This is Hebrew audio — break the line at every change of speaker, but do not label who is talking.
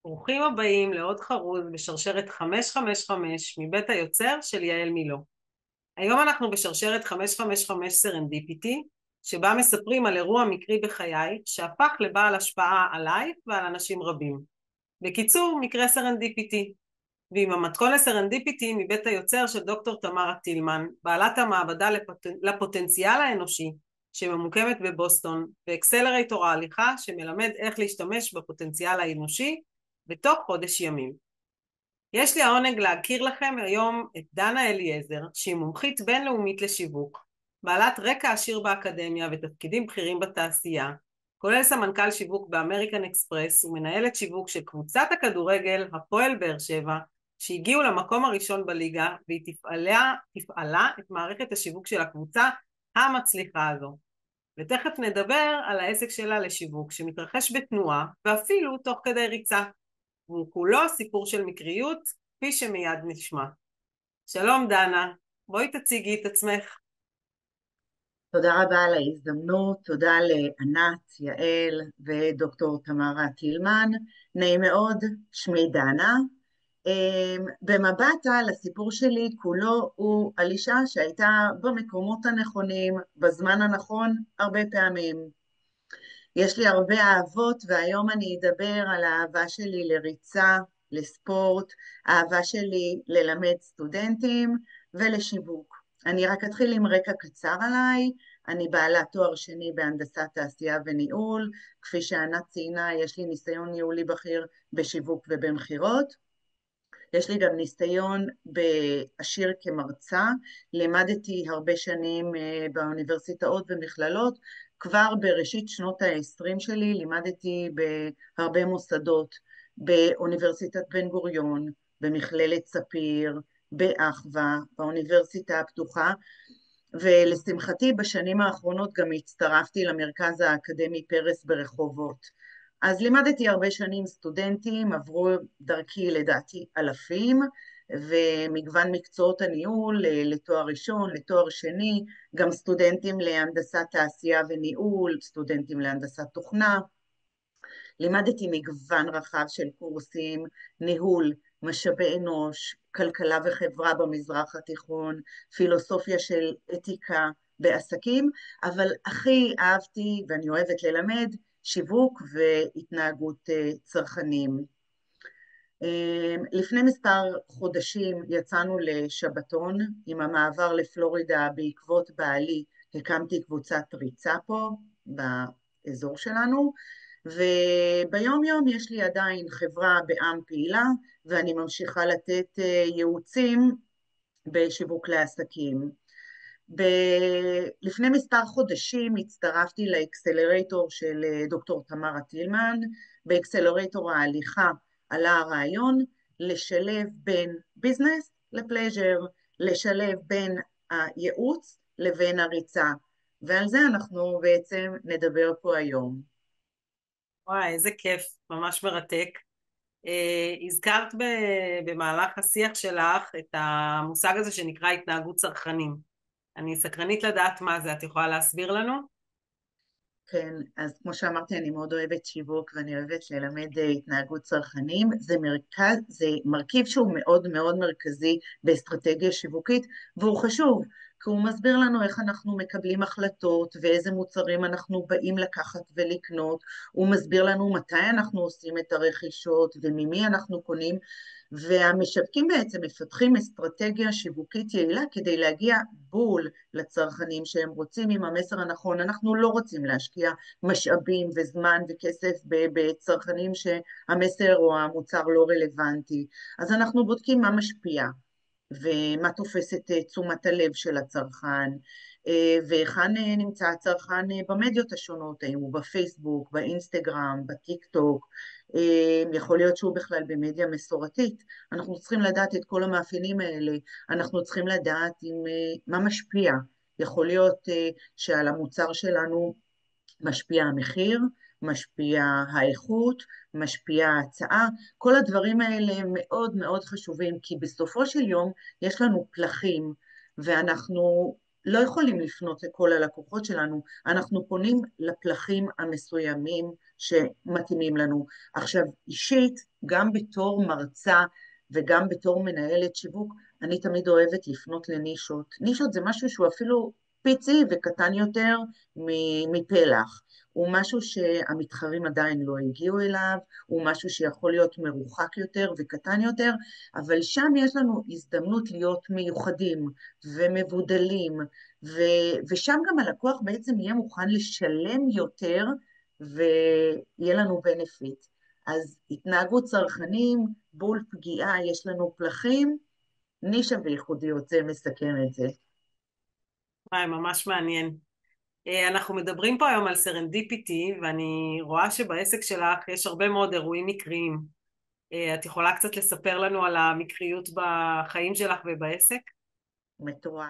ברוכים הבאים לעוד חרוז בשרשרת 555 מבית היוצר של יעל מילו. היום אנחנו בשרשרת 555 סרנדיפיטי, שבה מספרים על אירוע מקרי בחיי שהפך לבעל השפעה עליי ועל אנשים רבים. בקיצור, מקרה סרנדיפיטי. ועם המתכון לסרנדיפיטי מבית היוצר של דוקטור תמרה טילמן, בעלת המעבדה לפוטנציאל האנושי, שממוקמת בבוסטון, ואקסלרייטור ההליכה שמלמד איך להשתמש בפוטנציאל האנושי בתוך חודש ימים. יש לי העונג להכיר לכם היום את דנה אליעזר, שהיא מומחית בינלאומית לשיווק, בעלת רקע עשיר באקדמיה ותפקידים בכירים בתעשייה, כולל סמנכ"ל שיווק באמריקן אקספרס ומנהלת שיווק של קבוצת הכדורגל הפועל באר שבע, שהגיעו למקום הראשון בליגה, והיא תפעלה את מערכת השיווק של הקבוצה המצליחה הזו. ותכף נדבר על העסק שלה לשיווק שמתרחש בתנועה ואפילו תוך כדי ריצה. והוא כולו סיפור של מקריות, כפי שמיד נשמע. שלום דנה, בואי תציגי את עצמך.
תודה רבה על ההזדמנות, תודה לענת, יעל ודוקטור תמרה טילמן. נעים מאוד, שמי דנה. במבט על הסיפור שלי כולו הוא על אישה שהייתה במקומות הנכונים, בזמן הנכון, הרבה פעמים. יש לי הרבה אהבות והיום אני אדבר על האהבה שלי לריצה, לספורט, האהבה שלי ללמד סטודנטים ולשיווק. אני רק אתחיל עם רקע קצר עליי. אני בעלת תואר שני בהנדסת תעשייה וניהול. כפי שענת ציינה, יש לי ניסיון ניהולי בכיר בשיווק ובמכירות. יש לי גם ניסיון בעשיר כמרצה. לימדתי הרבה שנים באוניברסיטאות ומכללות. כבר בראשית שנות ה-20 שלי לימדתי בהרבה מוסדות, באוניברסיטת בן גוריון, במכללת ספיר, באחווה, באוניברסיטה הפתוחה, ולשמחתי בשנים האחרונות גם הצטרפתי למרכז האקדמי פרס ברחובות. אז לימדתי הרבה שנים סטודנטים, עברו דרכי לדעתי אלפים, ומגוון מקצועות הניהול לתואר ראשון, לתואר שני, גם סטודנטים להנדסת תעשייה וניהול, סטודנטים להנדסת תוכנה. לימדתי מגוון רחב של קורסים, ניהול, משאבי אנוש, כלכלה וחברה במזרח התיכון, פילוסופיה של אתיקה בעסקים, אבל הכי אהבתי ואני אוהבת ללמד שיווק והתנהגות צרכנים. לפני מספר חודשים יצאנו לשבתון. עם המעבר לפלורידה בעקבות בעלי הקמתי קבוצת ריצה פה באזור שלנו, וביום יום יש לי עדיין חברה בעם פעילה ואני ממשיכה לתת ייעוצים בשיווק לעסקים. לפני מספר חודשים הצטרפתי לאקסלרייטור של דוקטור תמרה טילמן. באקסלרייטור ההליכה עלה הרעיון לשלב בין ביזנס לפלז'ר, לשלב בין הייעוץ לבין הריצה, ועל זה אנחנו בעצם נדבר פה היום.
וואי, איזה כיף, ממש מרתק. הזכרת במהלך השיח שלך את המושג הזה שנקרא התנהגות צרכנים. אני סקרנית לדעת מה זה, את יכולה להסביר לנו?
כן, אז כמו שאמרתי, אני מאוד אוהבת שיווק ואני אוהבת ללמד התנהגות צרכנים. זה מרכיב שהוא מאוד מאוד מרכזי באסטרטגיה שיווקית, והוא חשוב, כי הוא מסביר לנו איך אנחנו מקבלים החלטות ואיזה מוצרים אנחנו באים לקחת ולקנות. הוא מסביר לנו מתי אנחנו עושים את הרכישות וממי אנחנו קונים, והמשווקים בעצם מפתחים אסטרטגיה שיווקית יעילה כדי להגיע בול לצרכנים שהם רוצים עם המסר הנכון. אנחנו לא רוצים להשקיע משאבים וזמן וכסף בצרכנים שהמסר או המוצר לא רלוונטי. אז אנחנו בודקים מה משפיע ומה תופס את תשומת הלב של הצרכן, והיכן נמצא הצרכן במדיות השונות, האם הוא בפייסבוק, באינסטגרם, בטיק טוק, יכול להיות שהוא בכלל במדיה מסורתית. אנחנו צריכים לדעת את כל המאפיינים האלה. אנחנו צריכים לדעת מה משפיע. יכול להיות שעל המוצר שלנו משפיע המחיר, משפיע האיכות, משפיע ההצעה. כל הדברים האלה הם מאוד מאוד חשובים, כי בסופו של יום יש לנו פלחים, ואנחנו לא יכולים לפנות לכל הלקוחות שלנו, אנחנו פונים לפלחים המסוימים שמתאימים לנו. עכשיו, אישית, גם בתור מרצה וגם בתור מנהלת שיווק, אני תמיד אוהבת לפנות לנישות. נישות זה משהו שהוא אפילו פיצי וקטן יותר מפלח. הוא משהו שהמתחרים עדיין לא הגיעו אליו, הוא משהו שיכול להיות מרוחק יותר וקטן יותר, אבל שם יש לנו הזדמנות להיות מיוחדים ומבודלים, ושם גם הלקוח בעצם יהיה מוכן לשלם יותר ויהיה לנו בנפיט. אז התנהגות צרכנים, בול פגיעה, יש לנו פלחים, נישה וייחודיות, זה מסכם את זה.
וואי, ממש מעניין. אנחנו מדברים פה היום על סרנדיפיטי, ואני רואה שבעסק שלך יש הרבה מאוד אירועים מקריים. את יכולה קצת לספר לנו על המקריות בחיים שלך ובעסק?
מטורף.